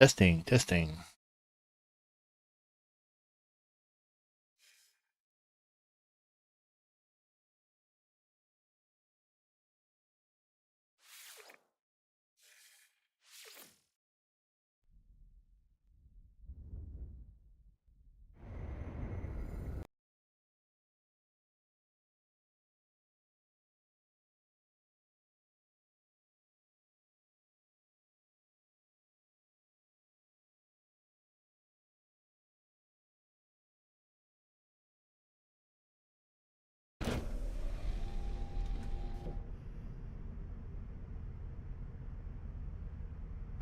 Testing, testing.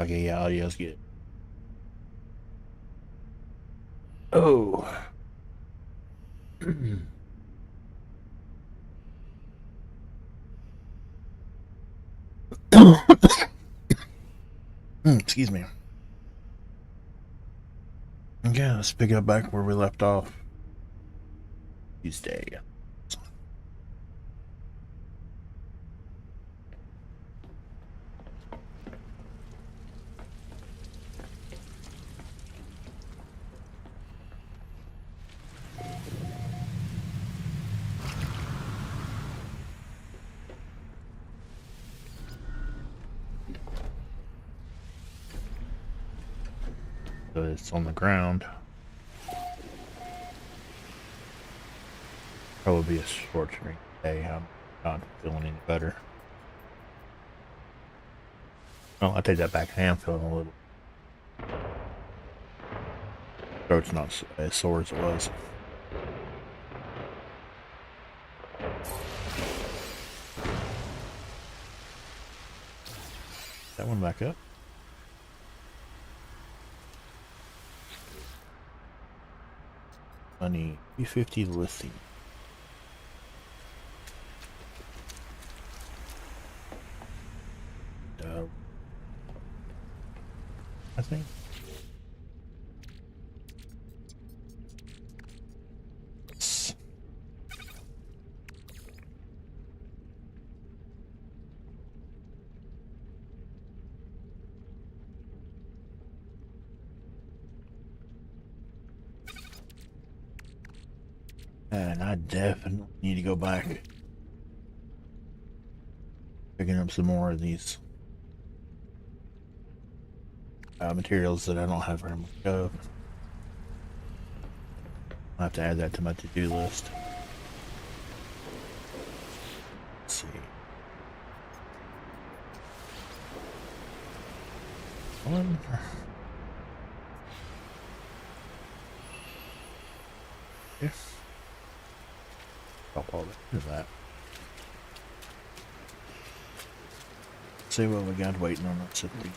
Okay, yeah, audio's good. Oh. Excuse me. Okay, let's pick up back where we left off. Tuesday. So it's on the ground. Probably be a short stream today. I'm not feeling any better. Oh, I take that back. I am feeling a little. Throat's not as sore as it was. That one back up. Money, 350 lithium. I think. And I definitely need to go back. Picking up some more of these materials that I don't have very much of. I'll have to add that to my to-do list. Let's see. One. Yeah. Drop all that. See what we got waiting on us at the.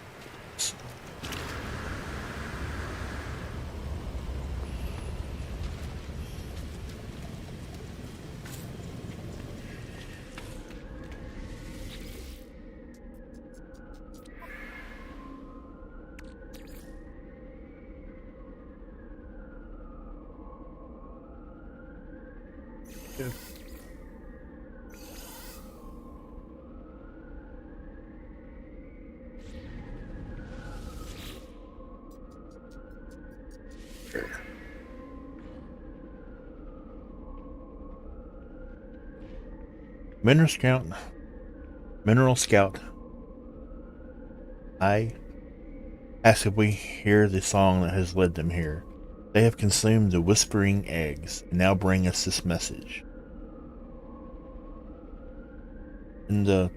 Good. Mineral Scout. Mineral Scout. I ask if we hear the song that has led them here. They have consumed the whispering eggs and now bring us this message. And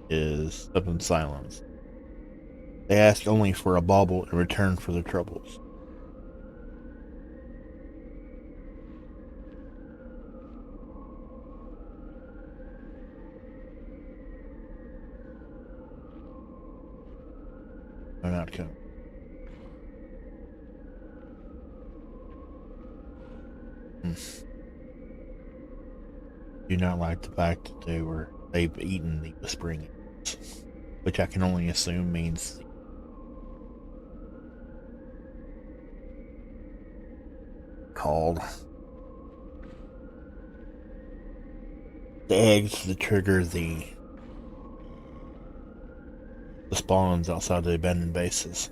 is up in silence. They ask only for a bauble in return for their troubles. An outcome. Do not like the fact that they've eaten the whispering eggs, which I can only assume means called the eggs that trigger the The spawns outside the abandoned bases.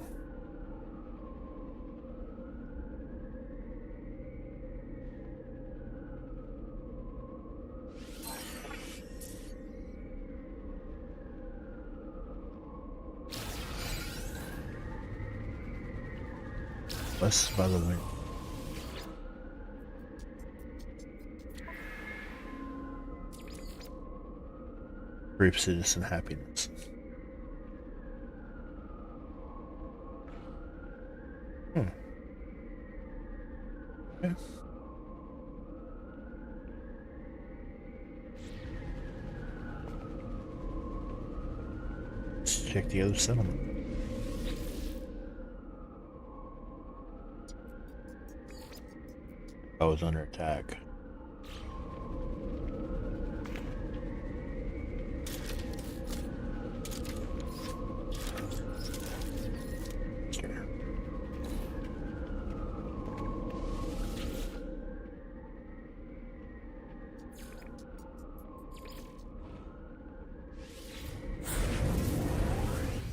West by the way. Group citizen happiness. Okay. Let's check the other settlement. I was under attack. Sure.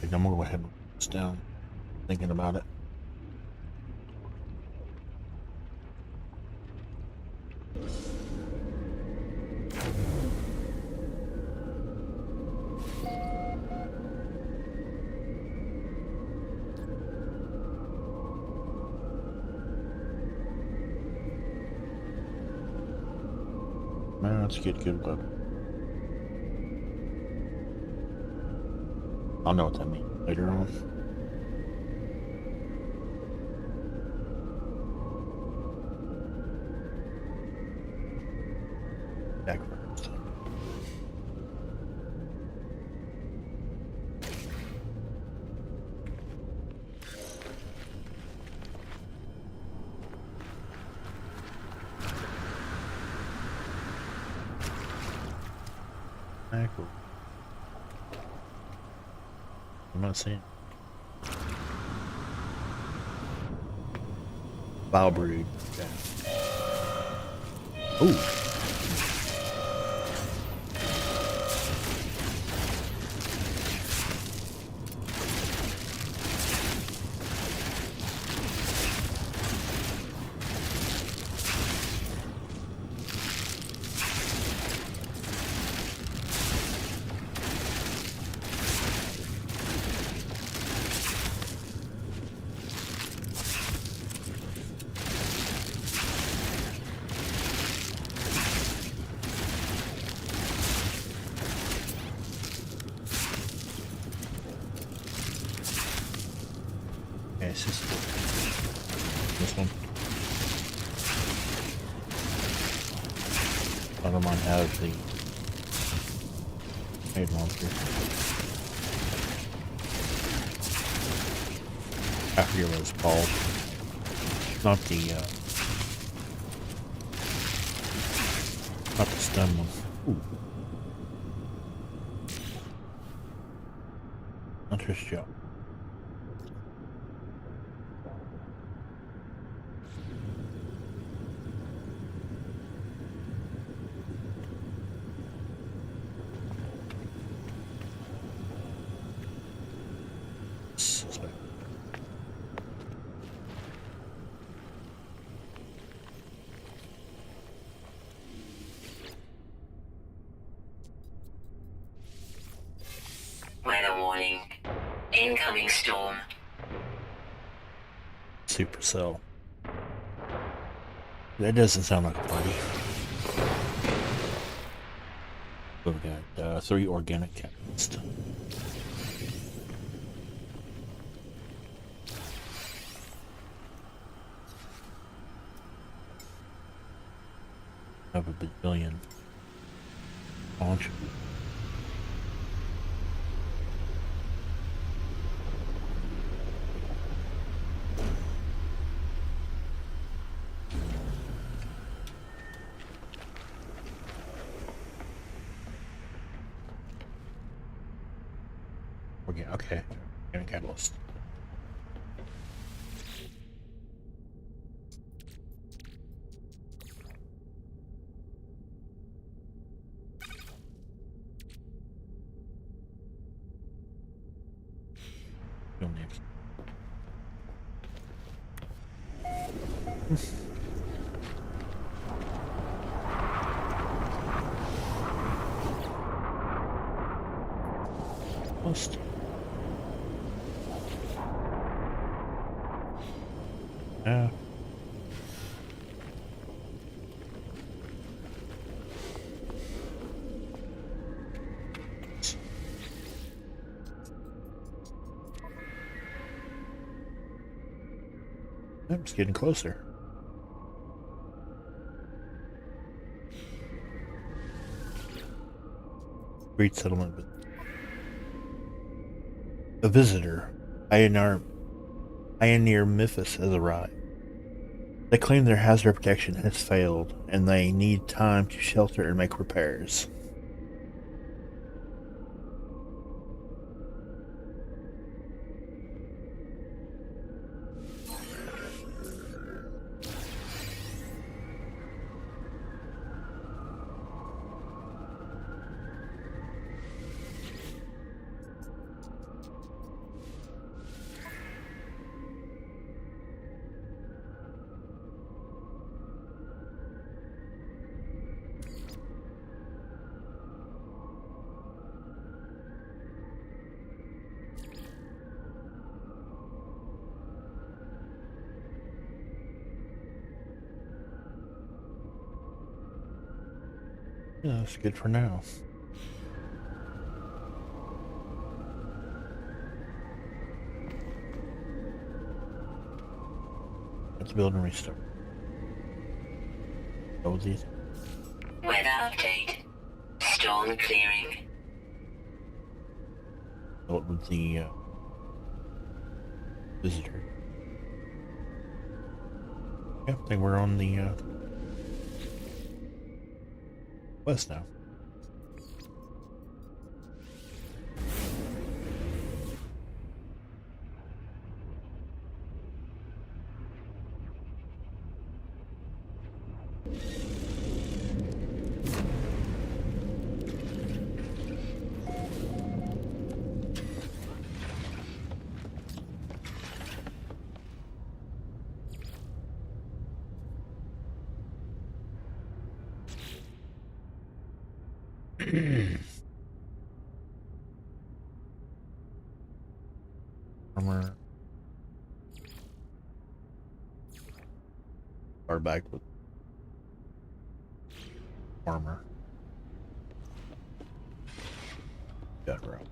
I'm gonna go ahead and put this down. Thinking about it. Man, let's get good weapon. I'll know what that means later on. Back first. Cool. I'm not seeing. Bile brood. Okay. Ooh. Okay, it's just this one. I don't mind have the maid monster. I forget what it's called. Not the stun one. Ooh. Hunter's job. Weather warning. Incoming storm. Supercell. That doesn't sound like a party. We've got 3 organic catalysts. Have a bazillion. Launch. Okay. Organic catalyst. Go next. Almost. Yeah. It's getting closer. Great settlement, but a visitor, Pioneer Memphis, has arrived. They claim their hazard protection has failed, and they need time to shelter and make repairs. Yeah, that's good for now. Let's build and restart. What was these? Weather update. Storm clearing. What was the visitor? Yeah, I think we're on the west now. Armor. Start back with armor. Got rope.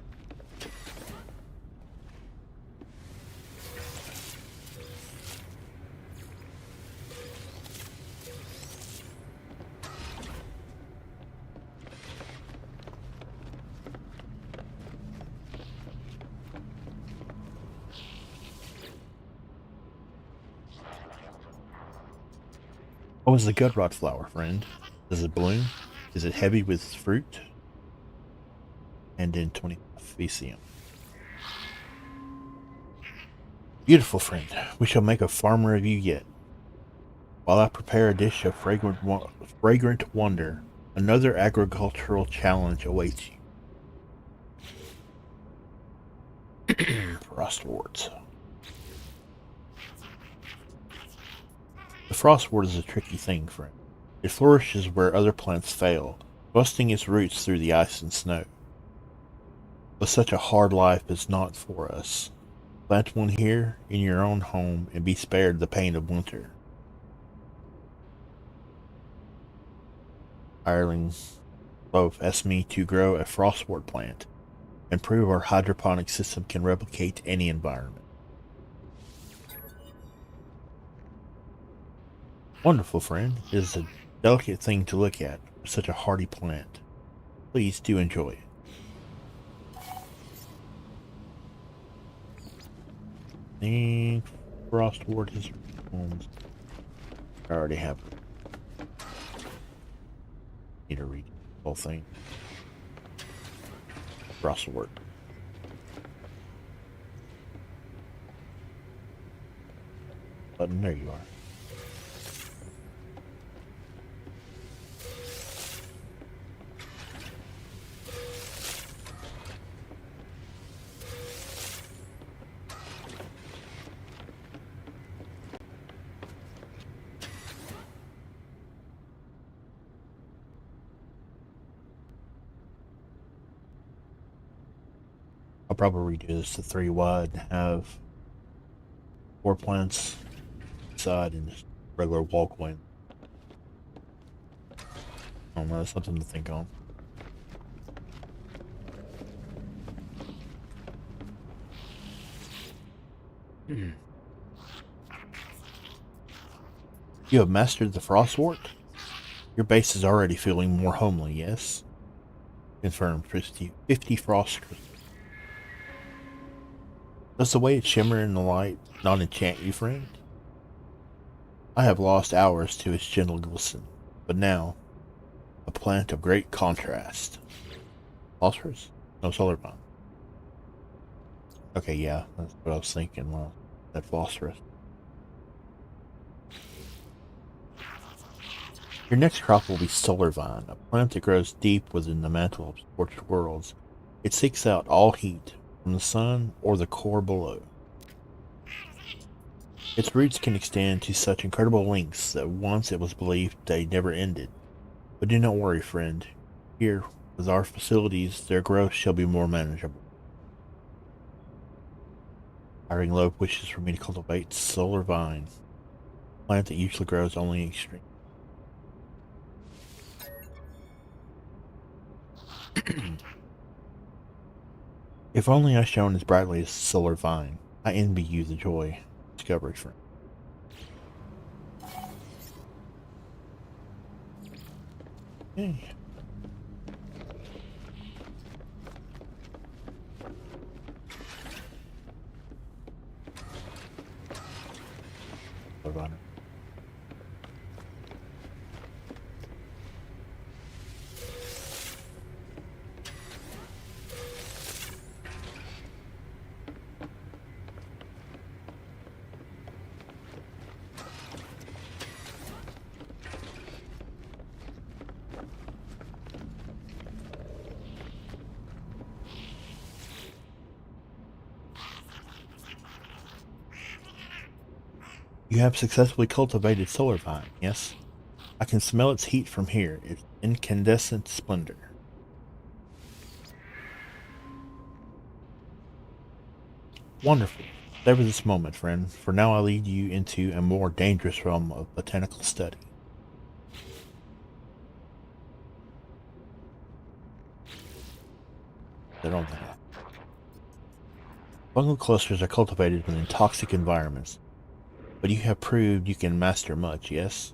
What was the gut rot flower, friend? Does it bloom? Is it heavy with fruit? And in 25 VCM. Beautiful friend, we shall make a farmer of you yet. While I prepare a dish of fragrant wonder, another agricultural challenge awaits you. Frostwort. The frostwort is a tricky thing, friend. It flourishes where other plants fail, thrusting its roots through the ice and snow. But such a hard life is not for us. Plant one here in your own home and be spared the pain of winter. Ireland both asked me to grow a frostwort plant and prove our hydroponic system can replicate any environment. Wonderful, friend. It is a delicate thing to look at for such a hardy plant. Please do enjoy it. And frostwort is homes. I already have it. Need to read the whole thing. Frostwort. Button, there you are. probably redo this to 3 wide and have 4 plants inside and just regular walkway. I don't know, that's something to think on. You have mastered the frostwort? Your base is already feeling more homely, yes? Confirmed. 50 frost crystals. Does the way it shimmer in the light not enchant you, friend? I have lost hours to its gentle glisten, but now, a plant of great contrast. Phosphorus? No, solar bomb. Okay, yeah, that's what I was thinking. Well, that phosphorus. Your next crop will be solar vine, a plant that grows deep within the mantle of scorched worlds. It seeks out all heat from the sun or the core below. Its roots can extend to such incredible lengths that once it was believed they never ended. But do not worry, friend. Here, with our facilities, their growth shall be more manageable. Hiring Loeb wishes for me to cultivate solar vine, a plant that usually grows only in extreme. If only I shone as brightly as solar vine. I envy you the joy of discovery, friend. Okay. Solar vine. You have successfully cultivated solar vine, yes? I can smell its heat from here, its incandescent splendor. Wonderful. Savor this moment, friend, for now I lead you into a more dangerous realm of botanical study. They don't have. Fungal clusters are cultivated within toxic environments, but you have proved you can master much, yes?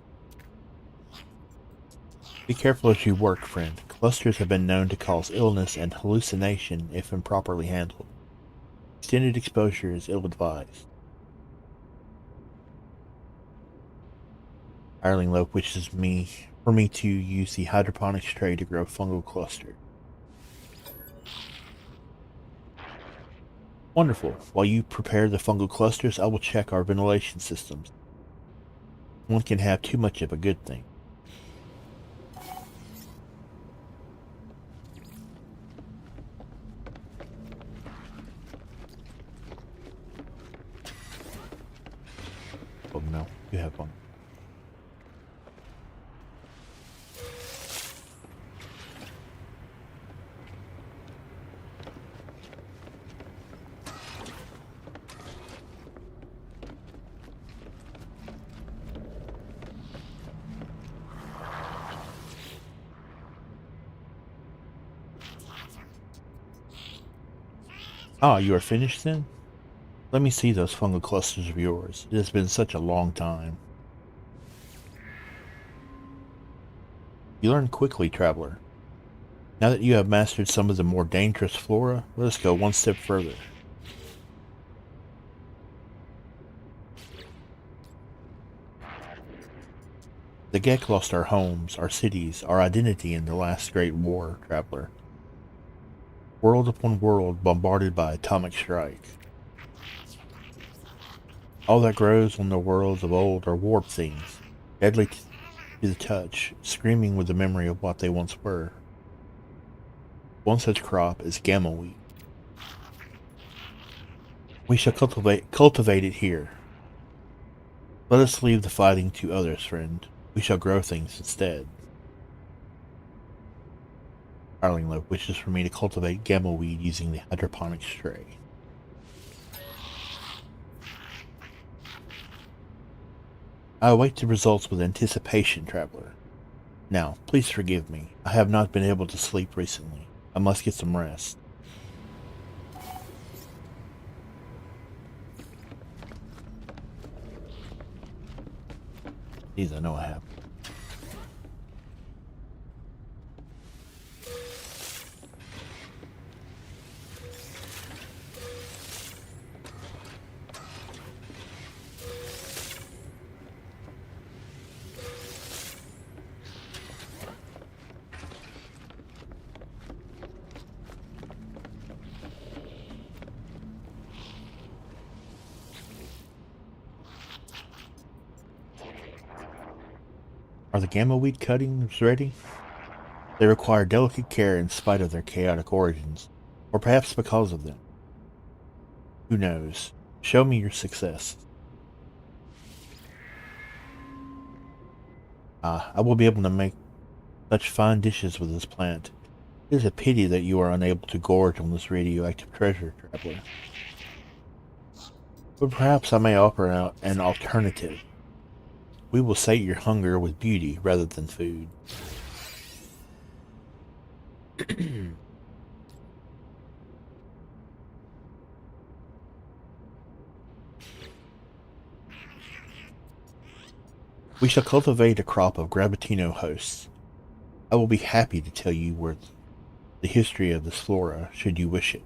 Be careful as you work, friend. Clusters have been known to cause illness and hallucination if improperly handled. Extended exposure is ill-advised. Ireland Lope wishes for me to use the hydroponics tray to grow fungal cluster. Wonderful. While you prepare the fungal clusters, I will check our ventilation systems. One can have too much of a good thing. Oh no, you have fun. Ah, you are finished then? Let me see those fungal clusters of yours. It has been such a long time. You learn quickly, traveler. Now that you have mastered some of the more dangerous flora, let us go one step further. The Gek lost our homes, our cities, our identity in the last great war, traveler. World upon world bombarded by atomic strike. All that grows on the worlds of old are warped things, deadly to the touch, screaming with the memory of what they once were. One such crop is gamma wheat. We shall cultivate it here. Let us leave the fighting to others, friend. We shall grow things instead. Darling Love wishes for me to cultivate gamma weed using the hydroponics tray. I await the results with anticipation, traveler. Now, please forgive me. I have not been able to sleep recently. I must get some rest. These I know I have. Are the gamma weed cuttings ready? They require delicate care in spite of their chaotic origins, or perhaps because of them. Who knows? Show me your success. I will be able to make such fine dishes with this plant. It is a pity that you are unable to gorge on this radioactive treasure, traveler. But perhaps I may offer out an alternative. We will sate your hunger with beauty rather than food. We shall cultivate a crop of Gravitino hosts. I will be happy to tell you where the history of this flora, should you wish it.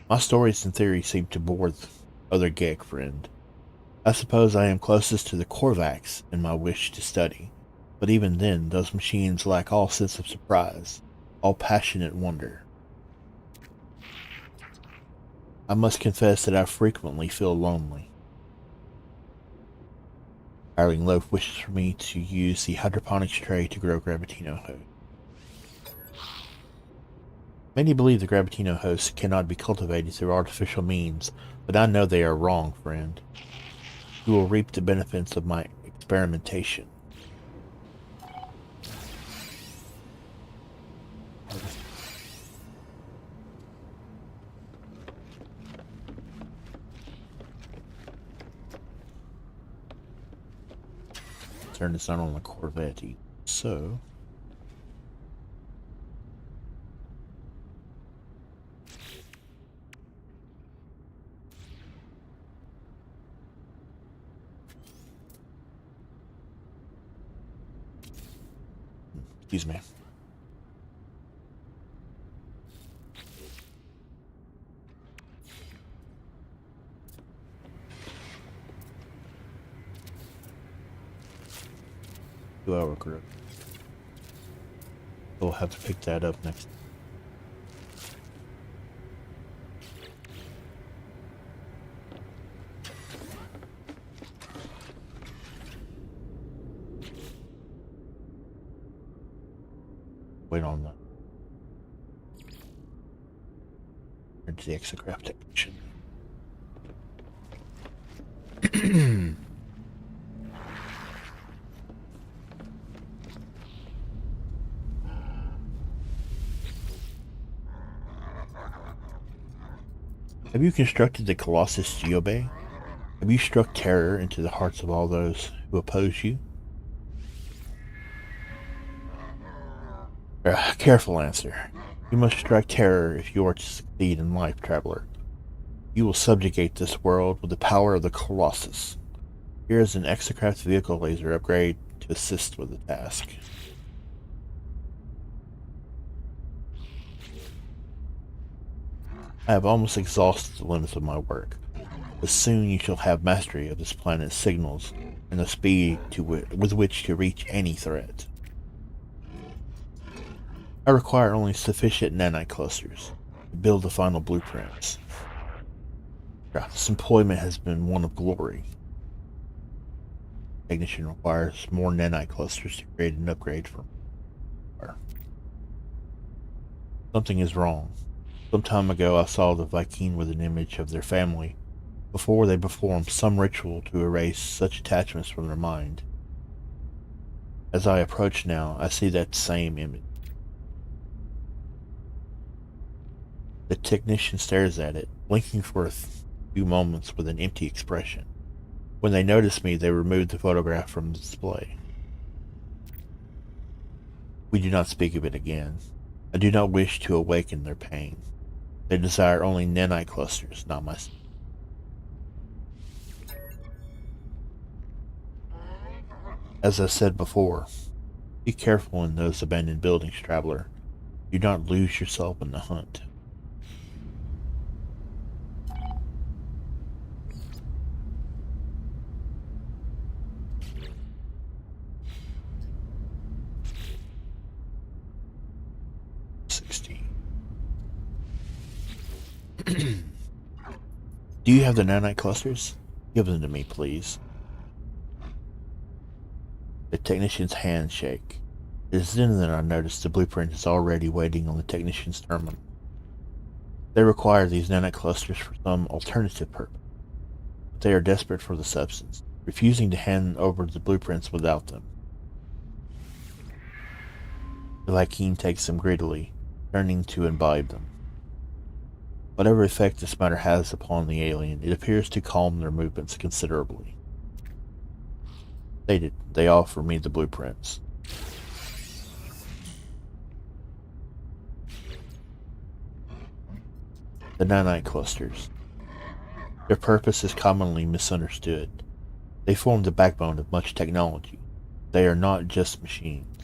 My stories and theories seem to bore the other Gek friend. I suppose I am closest to the Korvax in my wish to study, but even then those machines lack all sense of surprise, all passionate wonder. I must confess that I frequently feel lonely. Darling Loaf wishes for me to use the hydroponics tray to grow Gravitino hosts. Many believe the Gravitino hosts cannot be cultivated through artificial means, but I know they are wrong, friend. You will reap the benefits of my experimentation. Turn this on the Corvette. So, excuse me. Two-hour group. We'll have to pick that up next. Wait on that. Into the exocraft technician. Have you constructed the Colossus Geobay? Have you struck terror into the hearts of all those who oppose you? Careful answer. You must strike terror if you are to succeed in life, traveler. You will subjugate this world with the power of the Colossus. Here is an exocraft vehicle laser upgrade to assist with the task. I have almost exhausted the limits of my work, but soon you shall have mastery of this planet's signals and the speed with which to reach any threat. I require only sufficient nanite clusters to build the final blueprints. This employment has been one of glory. Technician requires more nanite clusters to create an upgrade for her. Something is wrong. Some time ago I saw the Viking with an image of their family before they performed some ritual to erase such attachments from their mind. As I approach now, I see that same image. The technician stares at it, blinking for a few moments with an empty expression. When they notice me, they remove the photograph from the display. We do not speak of it again. I do not wish to awaken their pain. They desire only nanite clusters, not myself. As I said before, be careful in those abandoned buildings, traveler. Do not lose yourself in the hunt. Do you have the nanite clusters? Give them to me, please. The technician's hands shake. It is then that I notice the blueprint is already waiting on the technician's terminal. They require these nanite clusters for some alternative purpose, but they are desperate for the substance, refusing to hand over the blueprints without them. The Lycaon takes them greedily, turning to imbibe them. Whatever effect this matter has upon the alien, it appears to calm their movements considerably. They offer me the blueprints. The nanite clusters. Their purpose is commonly misunderstood. They form the backbone of much technology. They are not just machines.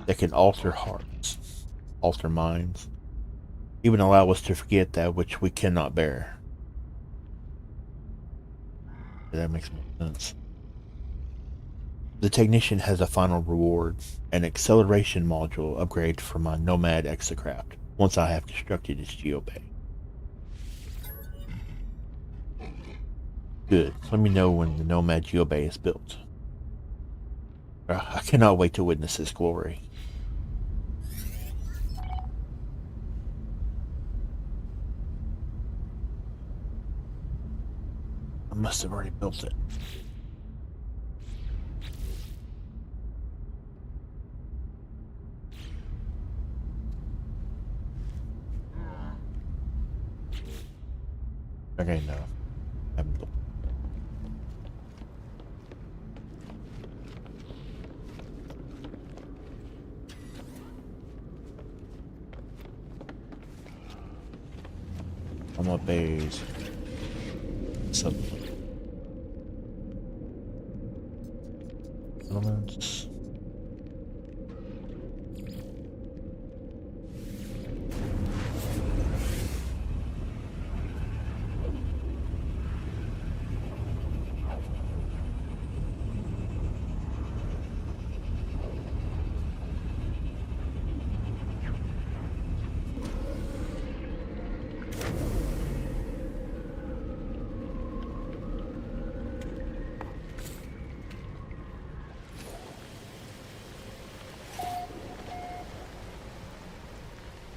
They can alter hearts, alter minds, even allow us to forget that which we cannot bear. That makes more sense. The technician has a final reward, an acceleration module upgrade for my Nomad exocraft, once I have constructed its geobay. Good. Let me know when the Nomad geobay is built. I cannot wait to witness its glory. I must have already built it. Okay, no. I haven't built it. I'm a base. Settlements.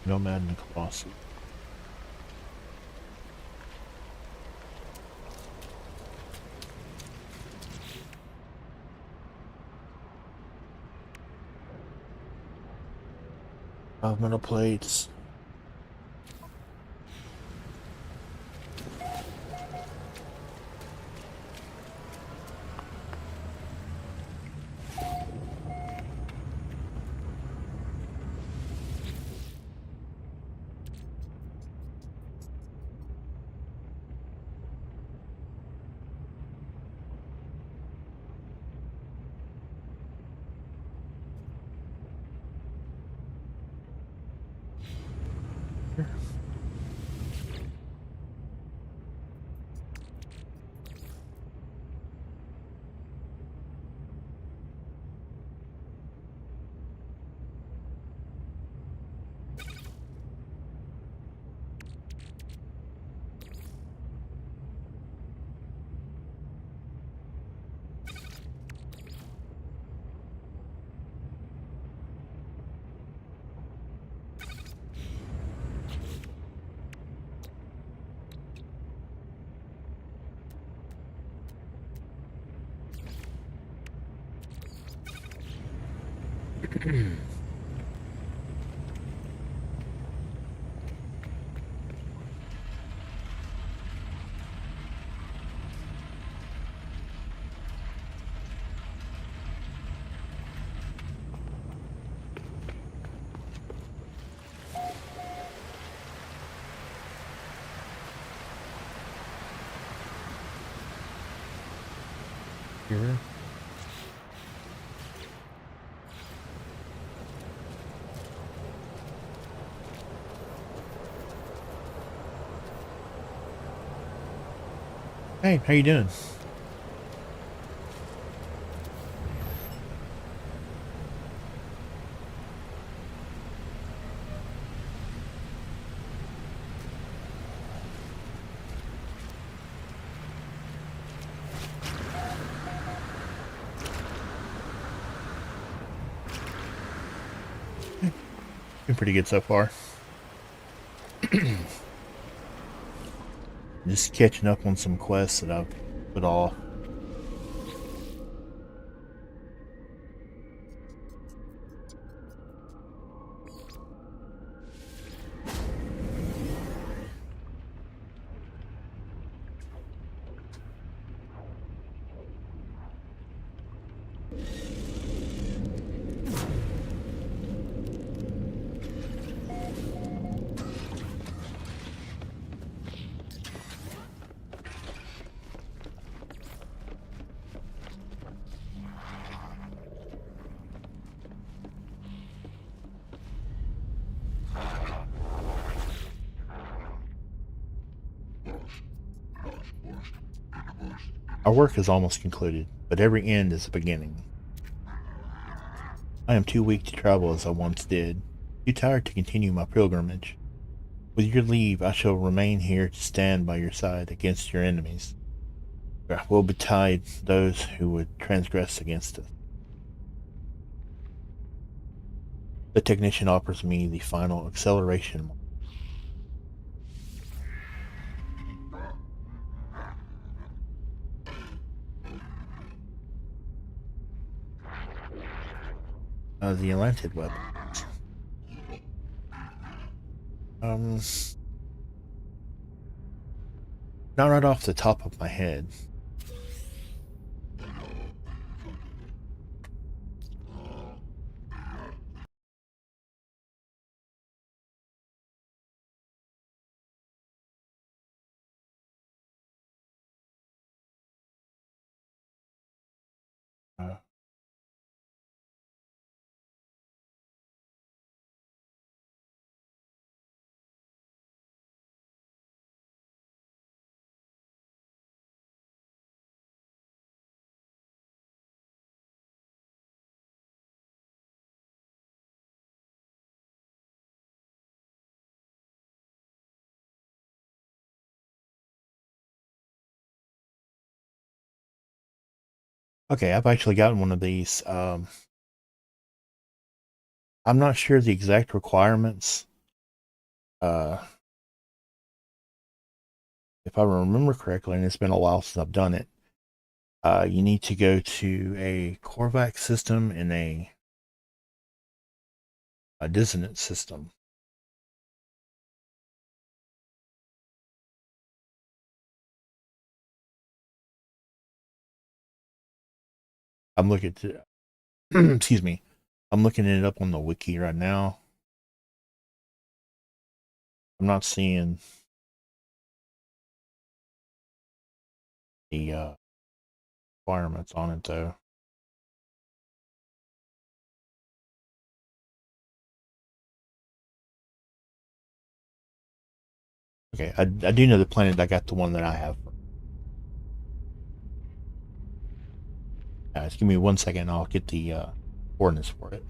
Nomad and Colossus. Metal plates. Here. Hey, how you doing? Been pretty good so far. Just catching up on some quests that I've put off. Our work is almost concluded, but every end is a beginning. I am too weak to travel as I once did, too tired to continue my pilgrimage. With your leave, I shall remain here to stand by your side against your enemies. I will betide those who would transgress against us. The technician offers me the final acceleration. The enchanted weapon. Not right off the top of my head. Uh, okay, I've actually gotten one of these. I'm not sure the exact requirements. Uh, if I remember correctly, and it's been a while since I've done it, you need to go to a Korvac system and a dissonance system. I'm looking to, excuse me, I'm looking it up on the wiki right now. I'm not seeing the requirements on it though. Okay, I do know the planet. I got the one that I have. Just give me 1 second and I'll get the coordinates for it.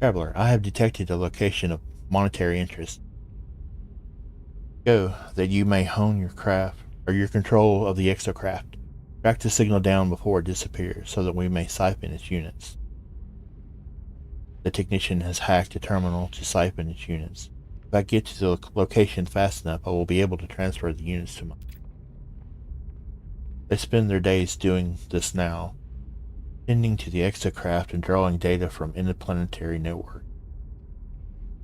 Traveler, I have detected a location of monetary interest. Go, that you may hone your craft, or your control of the exocraft. Track the signal down before it disappears, so that we may siphon its units. The technician has hacked a terminal to siphon its units. If I get to the location fast enough, I will be able to transfer the units to my... They spend their days doing this now, tending to the exocraft and drawing data from interplanetary network.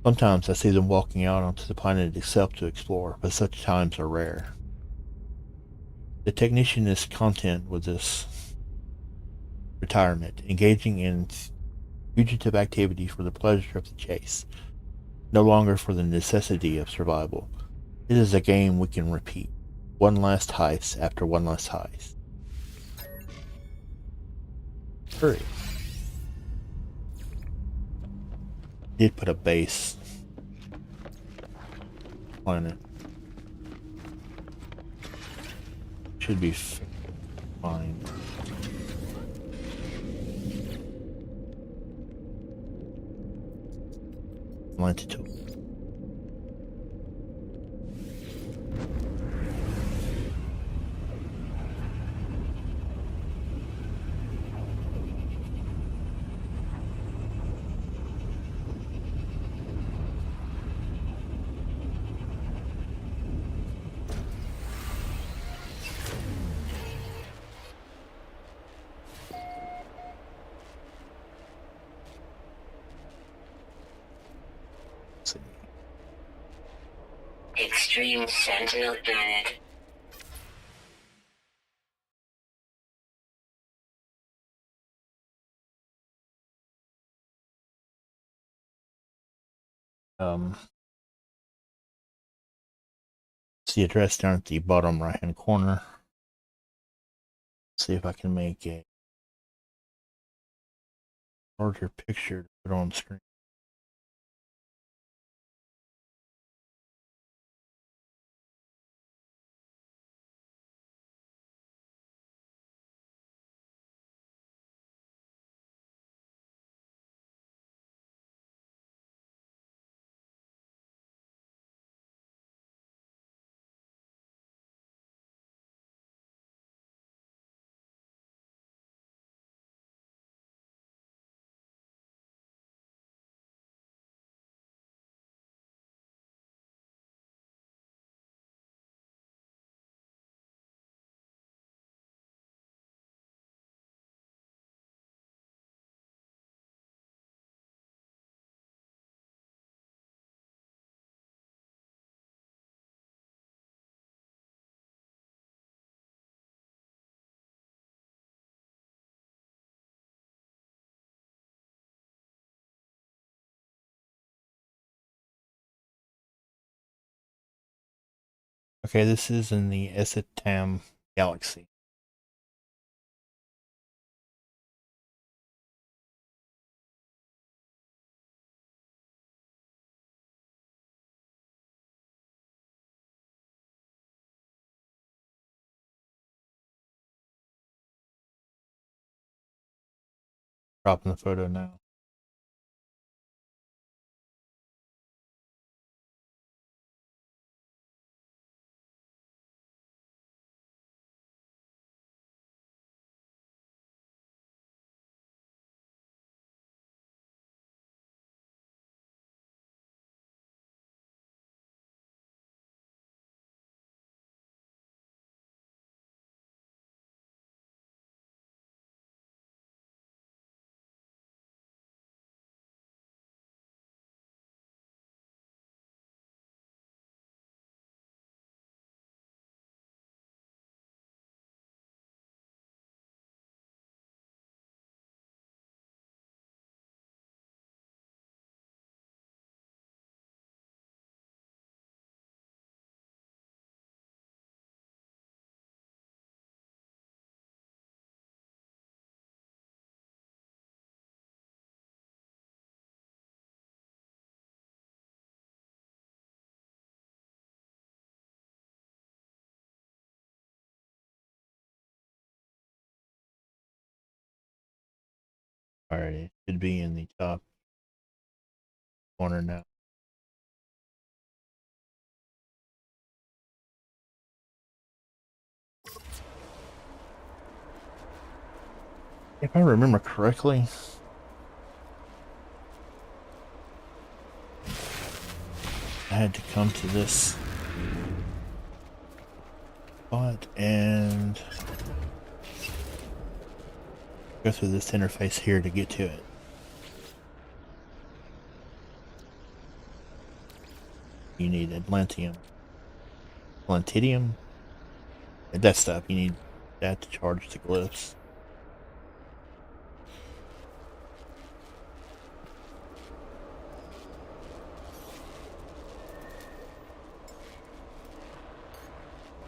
Sometimes I see them walking out onto the planet itself to explore, but such times are rare. The technician is content with this retirement, engaging in fugitive activity for the pleasure of the chase. no longer for the necessity of survival. It is a game we can repeat. One last heist after one last heist. Hurry. Did put a base planet. Should be fine. Longitude. Extreme Sentinel added. See address down at the bottom right hand corner. See if I can make a larger picture to put on screen. Okay, this is in the Esitam galaxy. Dropping the photo now. Alright, it should be in the top corner now. If I remember correctly, I had to come to this spot and go through this interface here to get to it. You need Atlantium. Atlantidium? That stuff. You need that to charge the glyphs.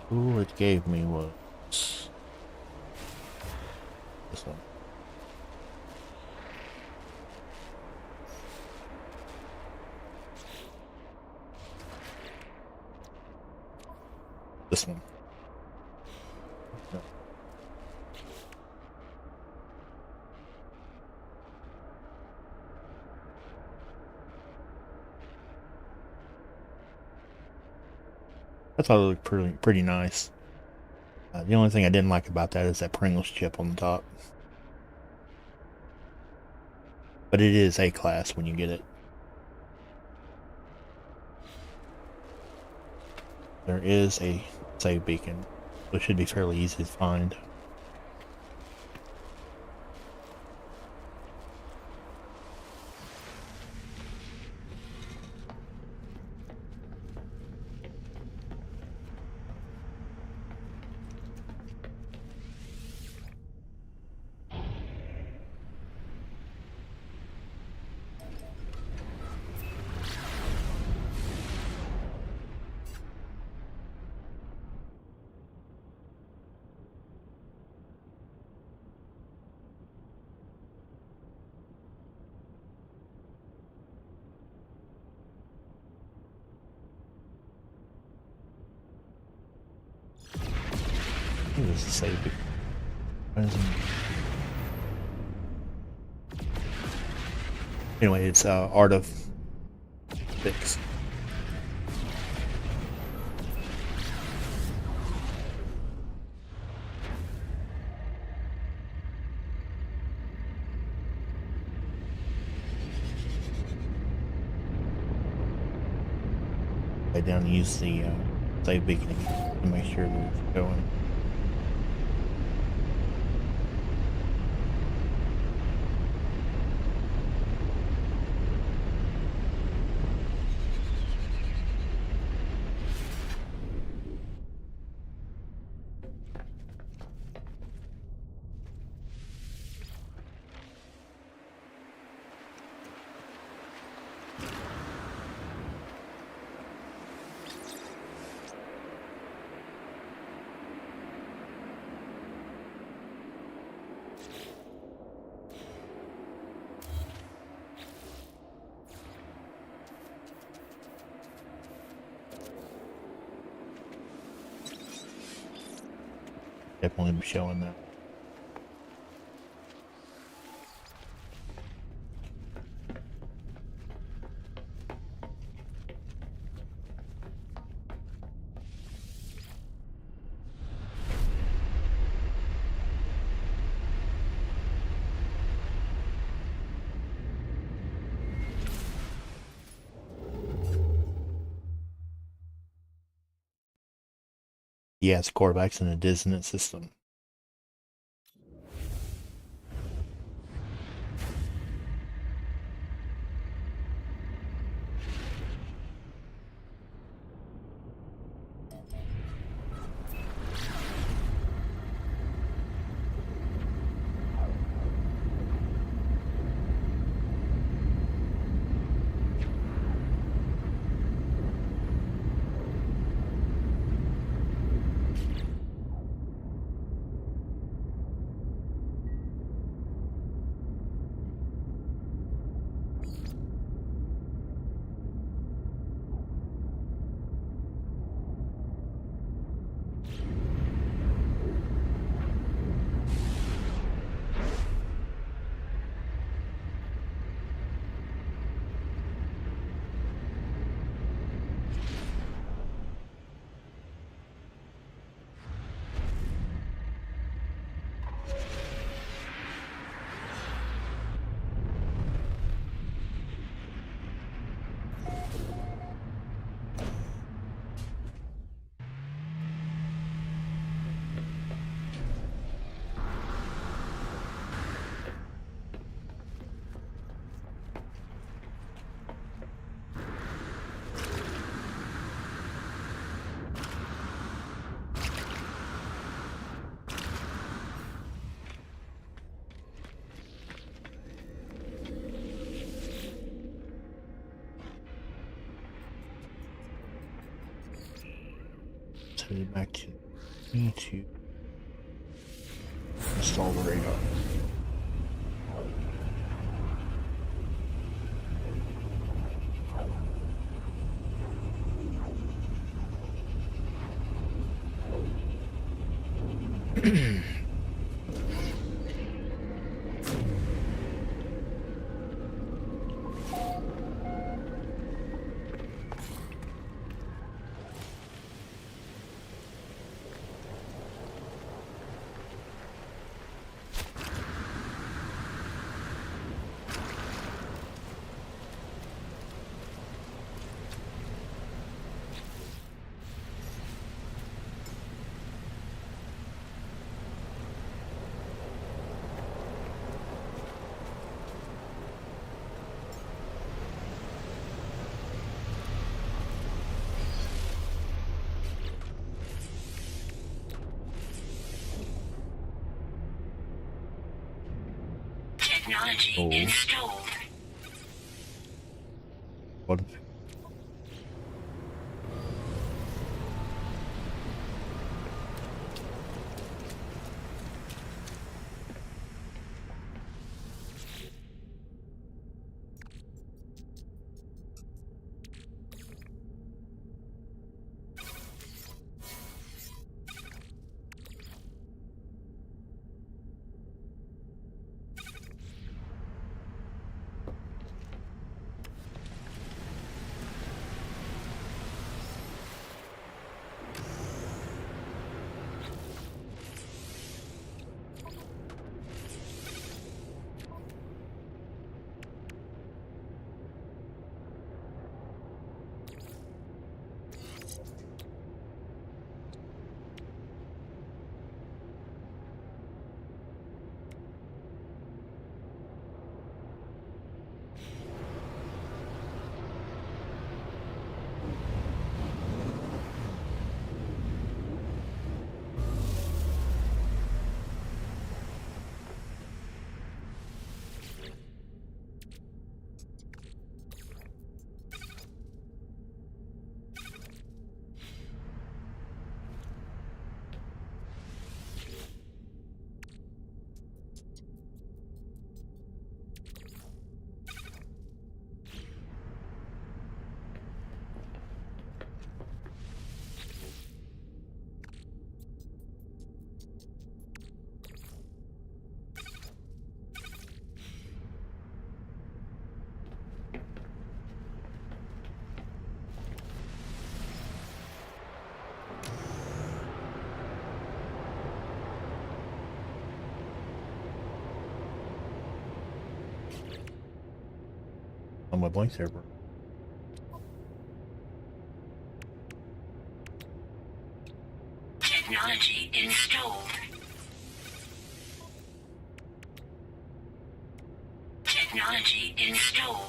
tool it gave me was this one. This one. No. I thought it looked pretty nice. The only thing I didn't like about that is that Pringles chip on the top. But it is A-class when you get it. There is a save beacon, which should be fairly easy to find. I think this is a save beacon. Why doesn't Anyway, it's Art of Fix. Lay down and use the save beacon to make sure that it's going. Definitely be showing that. Yeah, it's quarterbacks in a dissonant system. Headed back to me to install the radar. Technology Oh. installed. What? On my blank server. Technology installed. Technology installed.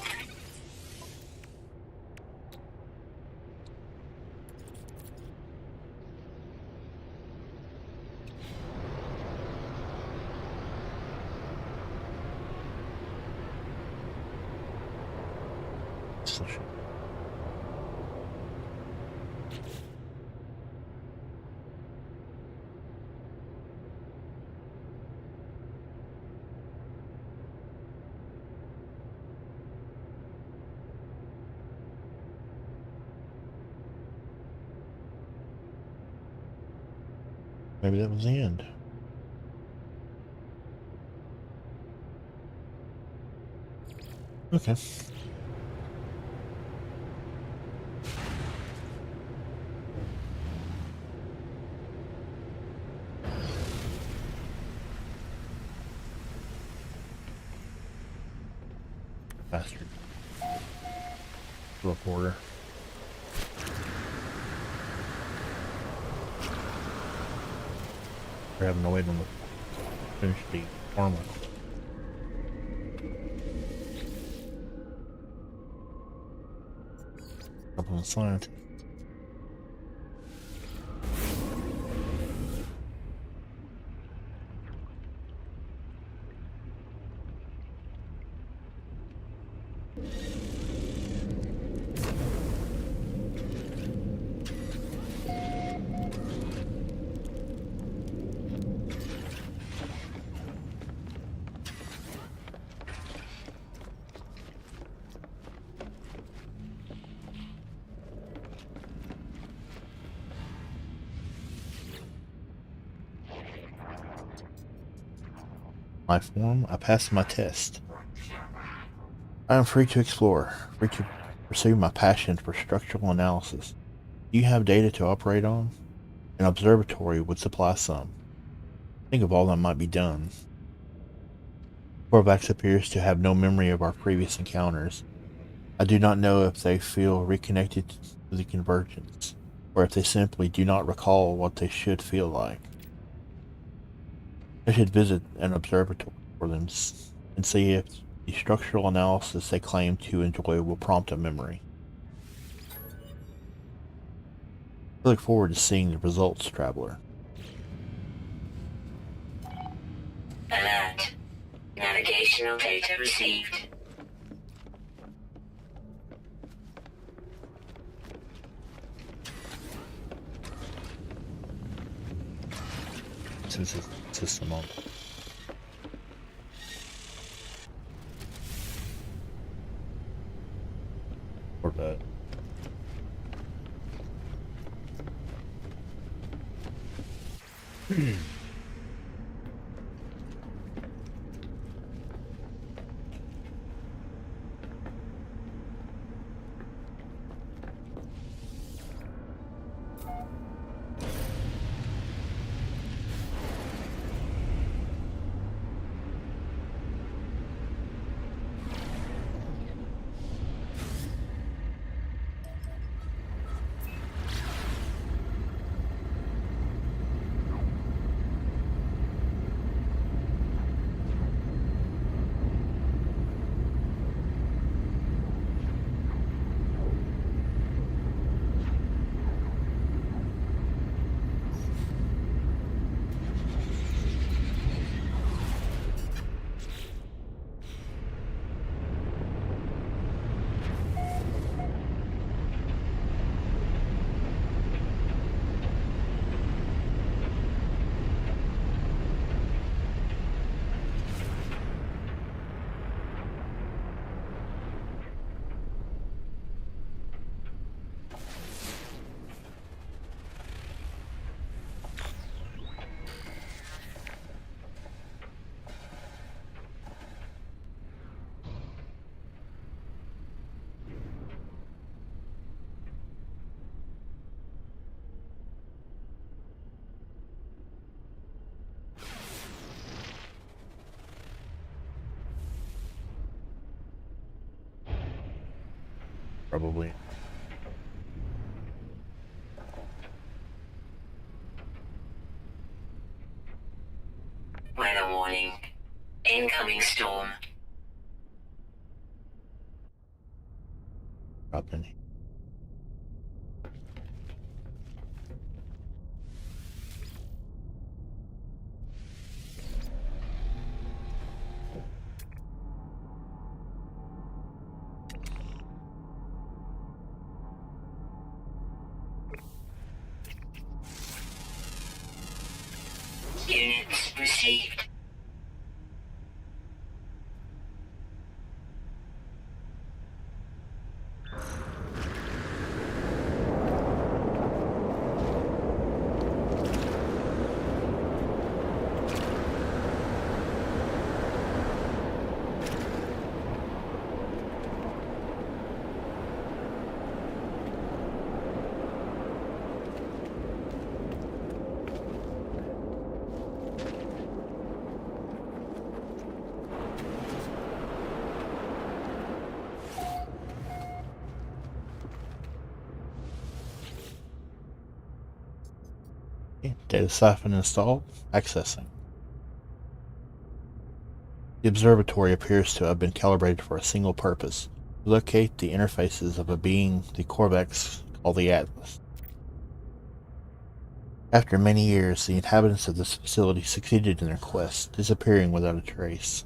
Still should. Maybe that was the end. Okay. Bastard. Reporter. We're having to wait on the finish the armor. Couple of scientists. My form, I passed my test. I am free to explore, free to pursue my passion for structural analysis. Do you have data to operate on? An observatory would supply some. Think of all that might be done. Korvax appears to have no memory of our previous encounters. I do not know if they feel reconnected to the convergence, or if they simply do not recall what they should feel like. I should visit an observatory for them and see if the structural analysis they claim to enjoy will prompt a memory. I look forward to seeing the results, Traveler. Alert. Navigational data received. Since it's system on. Or that. Probably. Weather warning. Incoming storm. Dropped in. Units received. Okay, data siphon installed. Accessing. The observatory appears to have been calibrated for a single purpose: to locate the interfaces of a being the Korvax call the Atlas. After many years, the inhabitants of this facility succeeded in their quest, disappearing without a trace.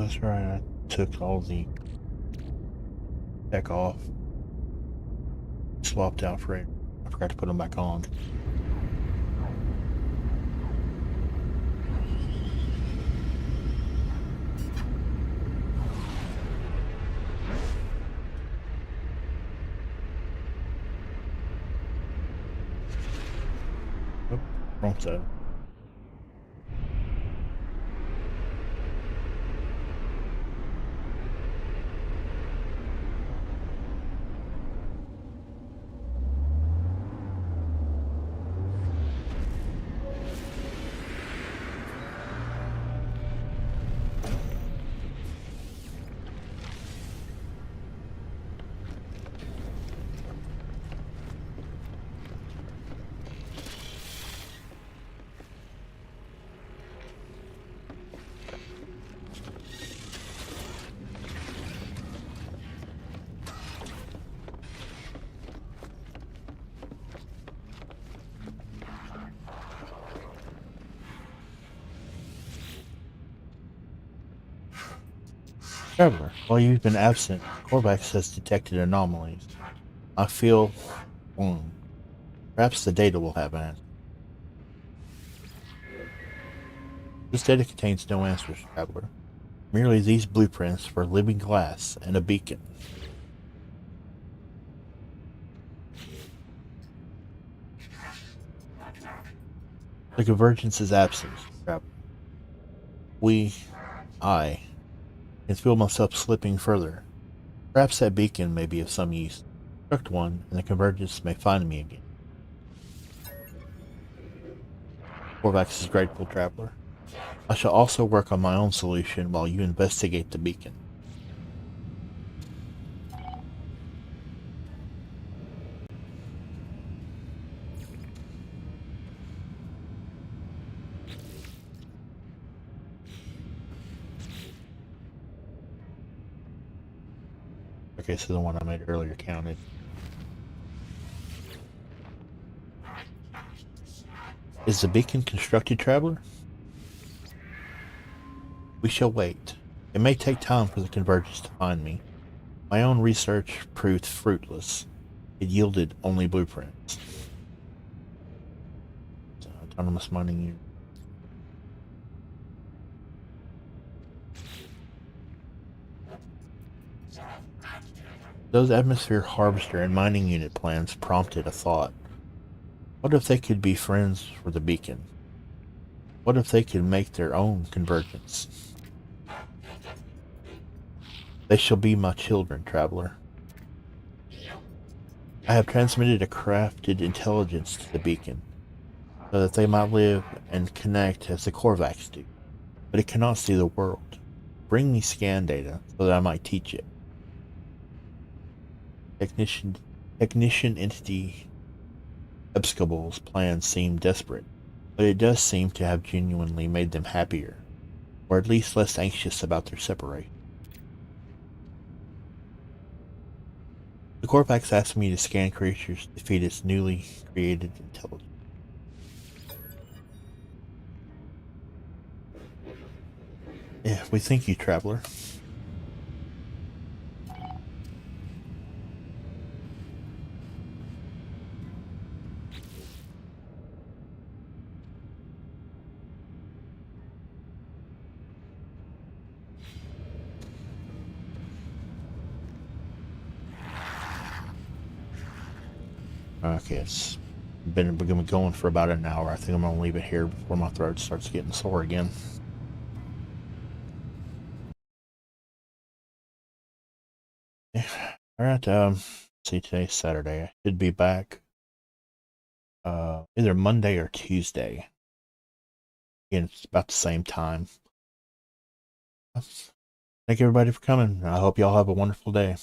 that's right. I took all the tech off, swapped out for it. I forgot to put them back on. Oh, wrong side. Traveler, while you've been absent, Corvax has detected anomalies. I feel, perhaps the data will have an answer. This data contains no answers, Traveler. Merely these blueprints for living glass and a beacon. The convergence is absent, Traveler. I, can feel myself slipping further. Perhaps that beacon may be of some use. Construct one, and the convergence may find me again. Corvax is grateful, Traveler. I shall also work on my own solution while you investigate the beacon. Okay, so the one I made earlier counted. Is the beacon constructed, Traveler? We shall wait. It may take time for the convergence to find me. My own research proved fruitless. It yielded only blueprints. Autonomous mining unit. Those atmosphere harvester and mining unit plans prompted a thought. What if they could be friends for the beacon? What if they could make their own convergence? They shall be my children, Traveler. I have transmitted a crafted intelligence to the beacon, so that they might live and connect as the Korvax do. But it cannot see the world. Bring me scan data, so that I might teach it. Technician entity Ebscable's plans seem desperate, but it does seem to have genuinely made them happier, or at least less anxious about their separation. The Corvax asked me to scan creatures to defeat its newly created intelligence. Yeah, we thank you, Traveler. Okay, it's been going for about an hour. I think I'm gonna leave it here before my throat starts getting sore again. Yeah. All right. See, today's Saturday. I should be back. Either Monday or Tuesday. Again, it's about the same time. Thank everybody for coming. I hope y'all have a wonderful day.